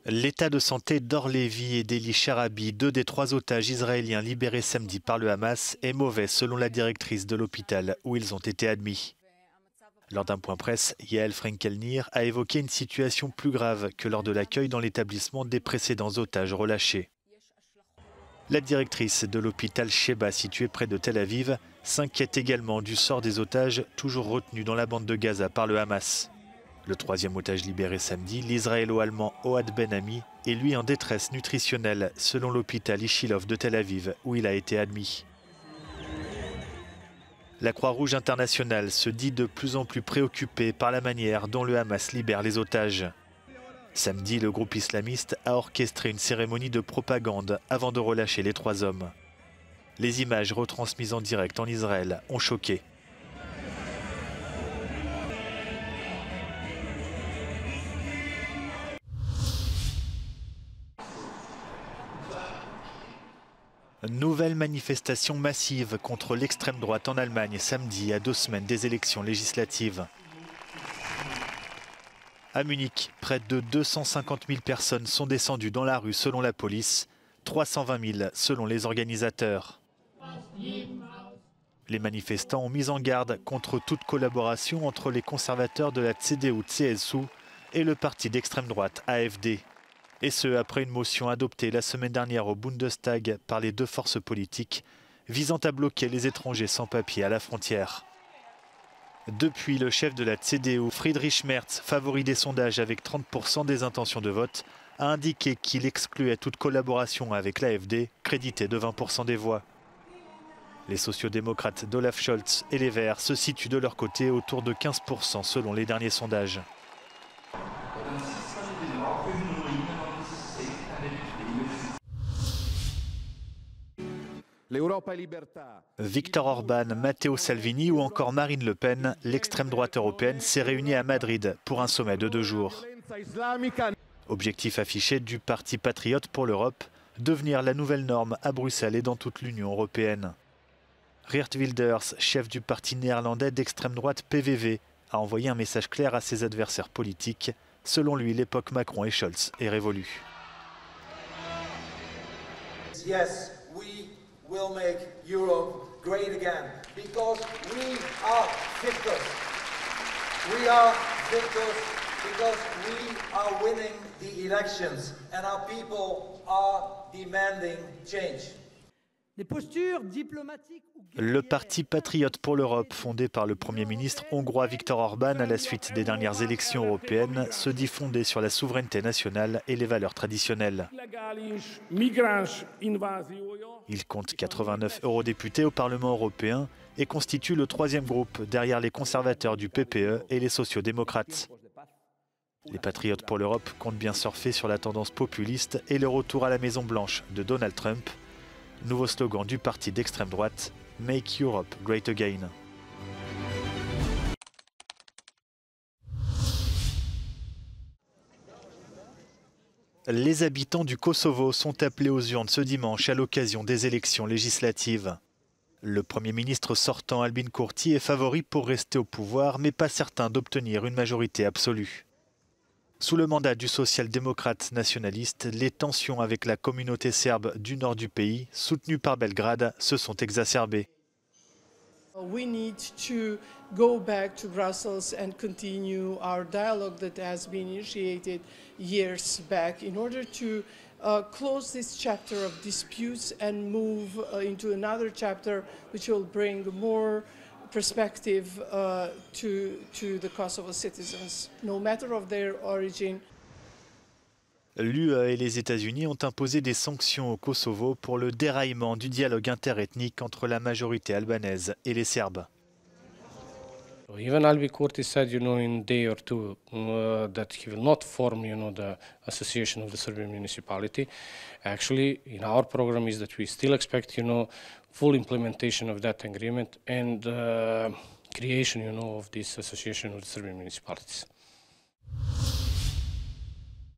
L'état de santé d'Or Lévi et d'Eli Sharabi, deux des trois otages israéliens libérés samedi par le Hamas, est mauvais selon la directrice de l'hôpital où ils ont été admis. Lors d'un point presse, Yael Frenkel-Nir a évoqué une situation plus grave que lors de l'accueil dans l'établissement des précédents otages relâchés. La directrice de l'hôpital Sheba, situé près de Tel Aviv, s'inquiète également du sort des otages toujours retenus dans la bande de Gaza par le Hamas. Le troisième otage libéré samedi, l'israélo-allemand Ohad Ben Ami, est lui en détresse nutritionnelle selon l'hôpital Ishilov de Tel Aviv où il a été admis. La Croix-Rouge internationale se dit de plus en plus préoccupée par la manière dont le Hamas libère les otages. Samedi, le groupe islamiste a orchestré une cérémonie de propagande avant de relâcher les trois hommes. Les images retransmises en direct en Israël ont choqué. Nouvelle manifestation massive contre l'extrême droite en Allemagne samedi à 2 semaines des élections législatives. À Munich, près de 250 000 personnes sont descendues dans la rue selon la police, 320 000 selon les organisateurs. Les manifestants ont mis en garde contre toute collaboration entre les conservateurs de la CDU-CSU et le parti d'extrême droite AfD. Et ce, après une motion adoptée la semaine dernière au Bundestag par les deux forces politiques, visant à bloquer les étrangers sans papier à la frontière. Depuis, le chef de la CDU, Friedrich Merz, favori des sondages avec 30% des intentions de vote, a indiqué qu'il excluait toute collaboration avec l'AfD, crédité de 20% des voix. Les sociodémocrates d'Olaf Scholz et les Verts se situent de leur côté autour de 15% selon les derniers sondages. Viktor Orban, Matteo Salvini ou encore Marine Le Pen, l'extrême droite européenne s'est réunie à Madrid pour un sommet de 2 jours. Objectif affiché du Parti patriote pour l'Europe, devenir la nouvelle norme à Bruxelles et dans toute l'Union européenne. Geert Wilders, chef du parti néerlandais d'extrême droite PVV, a envoyé un message clair à ses adversaires politiques. Selon lui, l'époque Macron et Scholz est révolue. Yes, we will make Europe great again because we are victors. We are victors because we are winning the elections and our people are demanding change. Les postures diplomatiques. Le Parti patriote pour l'Europe, fondé par le Premier ministre hongrois Viktor Orban à la suite des dernières élections européennes, se dit fondé sur la souveraineté nationale et les valeurs traditionnelles. Il compte 89 eurodéputés au Parlement européen et constitue le troisième groupe derrière les conservateurs du PPE et les sociodémocrates. Les patriotes pour l'Europe comptent bien surfer sur la tendance populiste et le retour à la Maison-Blanche de Donald Trump. Nouveau slogan du parti d'extrême droite, Make Europe Great Again. Les habitants du Kosovo sont appelés aux urnes ce dimanche à l'occasion des élections législatives. Le Premier ministre sortant Albin Kurti est favori pour rester au pouvoir, mais pas certain d'obtenir une majorité absolue. Sous le mandat du social-démocrate nationaliste, les tensions avec la communauté serbe du nord du pays, soutenue par Belgrade, se sont exacerbées. We need to go back to Brussels and continue our dialogue that has been initiated years back in order to close this chapter of disputes and move into another chapter which will bring more perspective to the Kosovo citizens, no matter of their origin. L'UE et les États-Unis ont imposé des sanctions au Kosovo pour le déraillement du dialogue interethnique entre la majorité albanaise et les Serbes. Even Albin Kurti said, in a day or two, that he will not form, the association of the Serbian municipality. Actually, in our program is that we still expect, full implementation of that agreement and creation, of this association of the Serbian municipalities.